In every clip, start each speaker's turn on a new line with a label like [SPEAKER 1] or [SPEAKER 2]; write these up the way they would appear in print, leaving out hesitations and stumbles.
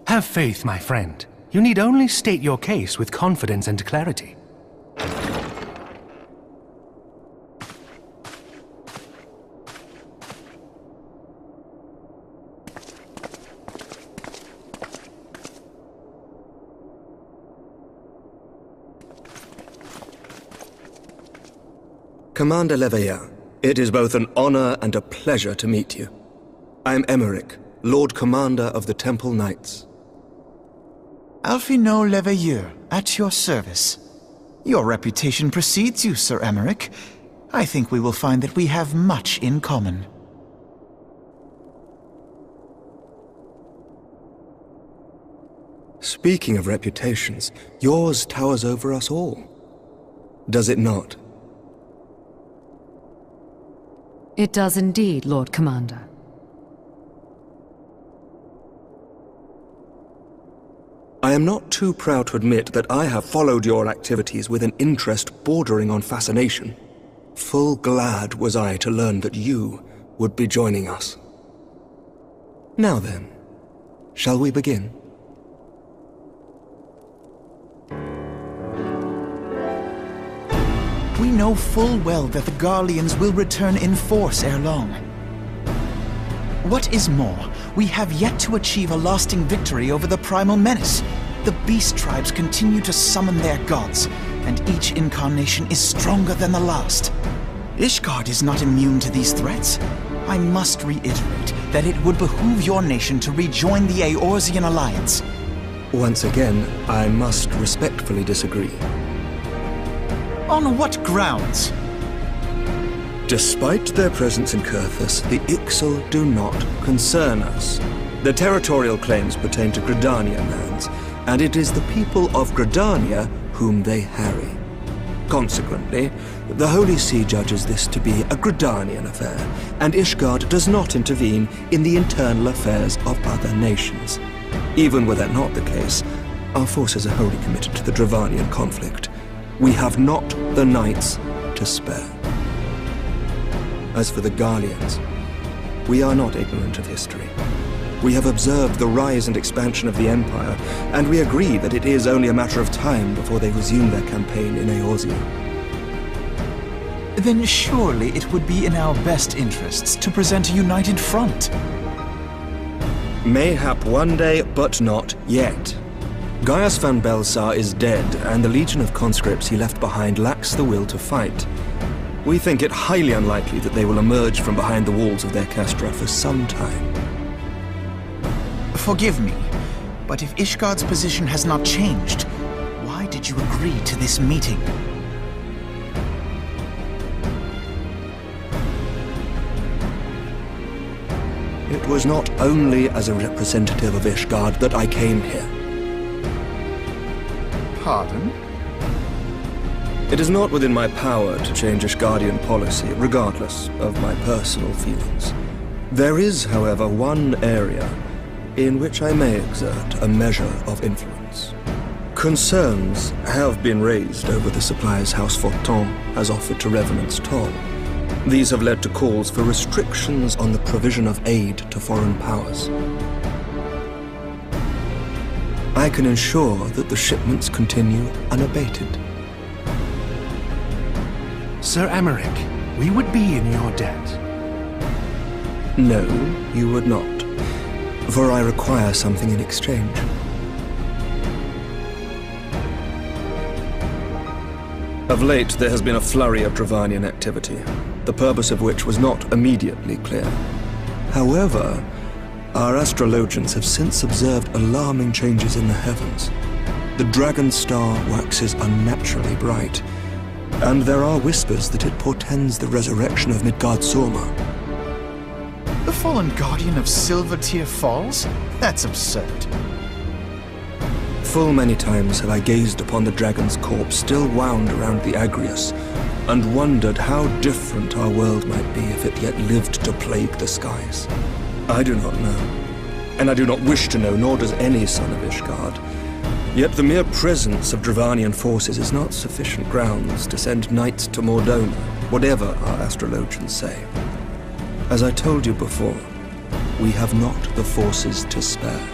[SPEAKER 1] Have faith, my friend. You need only state your case with confidence and clarity.
[SPEAKER 2] Commander Leveilleur, it is both an honor and a pleasure to meet you. I am Emeric, Lord Commander of the Temple Knights.
[SPEAKER 3] Alphinaud Leveilleur, at your service. Your reputation precedes you, Sir Emeric. I think we will find that we have much in common.
[SPEAKER 2] Speaking of reputations, yours towers over us all. Does it not?
[SPEAKER 4] It does indeed, Lord Commander.
[SPEAKER 2] I am not too proud to admit that I have followed your activities with an interest bordering on fascination. Full glad was I to learn that you would be joining us. Now then, shall we begin?
[SPEAKER 3] We know full well that the Garleans will return in force ere long. What is more, we have yet to achieve a lasting victory over the Primal Menace. The Beast Tribes continue to summon their gods, and each incarnation is stronger than the last. Ishgard is not immune to these threats. I must reiterate that it would behoove your nation to rejoin the Eorzean Alliance.
[SPEAKER 2] Once again, I must respectfully disagree.
[SPEAKER 3] On what grounds?
[SPEAKER 2] Despite their presence in Coerthas, the Ixal do not concern us. Their territorial claims pertain to Gridanian lands, and it is the people of Gridania whom they harry. Consequently, the Holy See judges this to be a Gridanian affair, and Ishgard does not intervene in the internal affairs of other nations. Even were that not the case, our forces are wholly committed to the Dravanian conflict. We have not the knights to spare. As for the Garleans, we are not ignorant of history. We have observed the rise and expansion of the Empire, and we agree that it is only a matter of time before they resume their campaign in Eorzea.
[SPEAKER 3] Then surely it would be in our best interests to present a united front.
[SPEAKER 2] Mayhap one day, but not yet. Gaius van Belsar is dead, and the legion of conscripts he left behind lacks the will to fight. We think it highly unlikely that they will emerge from behind the walls of their castra for some time.
[SPEAKER 3] Forgive me, but if Ishgard's position has not changed, why did you agree to this meeting?
[SPEAKER 2] It was not only as a representative of Ishgard that I came here.
[SPEAKER 3] Pardon?
[SPEAKER 2] It is not within my power to change Ishgardian policy, regardless of my personal feelings. There is, however, one area in which I may exert a measure of influence. Concerns have been raised over the supplies House Fortin has offered to Revenant's toll. These have led to calls for restrictions on the provision of aid to foreign powers. I can ensure that the shipments continue unabated.
[SPEAKER 1] Sir Emeric, we would be in your debt.
[SPEAKER 2] No, you would not. For I require something in exchange. Of late, there has been a flurry of Dravanian activity, the purpose of which was not immediately clear. However, our astrologians have since observed alarming changes in the heavens. The dragon star waxes unnaturally bright, and there are whispers that it portends the resurrection of Midgard-Sorma.
[SPEAKER 3] The fallen guardian of Silvertear Falls? That's absurd.
[SPEAKER 2] Full many times have I gazed upon the dragon's corpse still wound around the Agrius, and wondered how different our world might be if it yet lived to plague the skies. I do not know, and I do not wish to know, nor does any son of Ishgard. Yet the mere presence of Dravanian forces is not sufficient grounds to send knights to Mordona, whatever our astrologians say. As I told you before, we have not the forces to spare.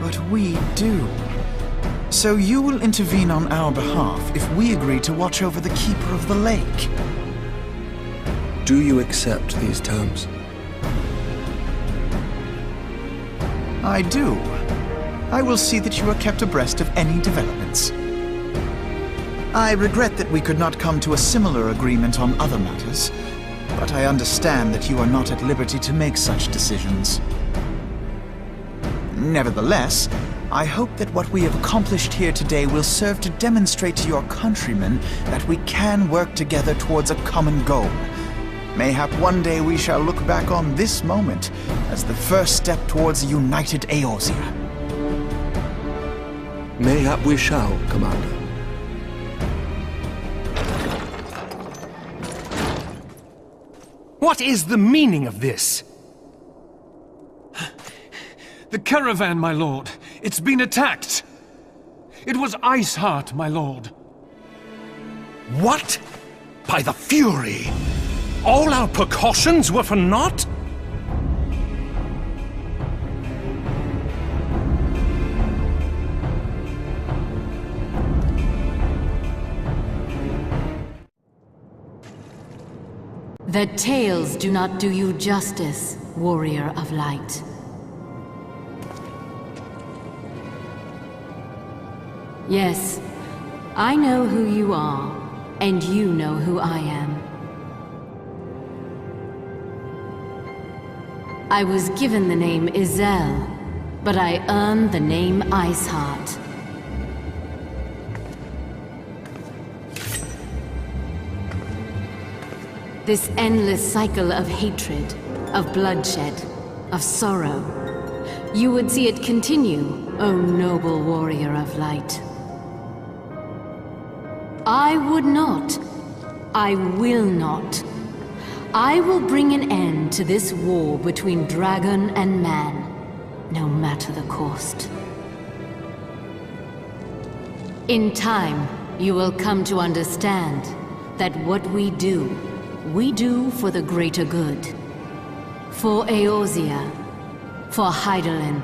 [SPEAKER 3] But we do. So you will intervene on our behalf if we agree to watch over the Keeper of the Lake.
[SPEAKER 2] Do you accept these terms?
[SPEAKER 3] I do. I will see that you are kept abreast of any developments. I regret that we could not come to a similar agreement on other matters, but I understand that you are not at liberty to make such decisions. Nevertheless, I hope that what we have accomplished here today will serve to demonstrate to your countrymen that we can work together towards a common goal. Mayhap one day we shall look back on this moment as the first step towards a united Eorzea.
[SPEAKER 2] Mayhap we shall, Commander.
[SPEAKER 1] What is the meaning of this?
[SPEAKER 5] The caravan, my lord. It's been attacked. It was Iceheart, my lord.
[SPEAKER 1] What? By the Fury? All our precautions were for naught?
[SPEAKER 4] The tales do not do you justice, warrior of light. Yes, I know who you are, and you know who I am. I was given the name Izel, but I earned the name Iceheart. This endless cycle of hatred, of bloodshed, of sorrow. You would see it continue, O noble warrior of light. I would not. I will not. I will bring an end to this war between dragon and man, no matter the cost. In time, you will come to understand that what we do for the greater good. For Eorzea, for Hydaelyn,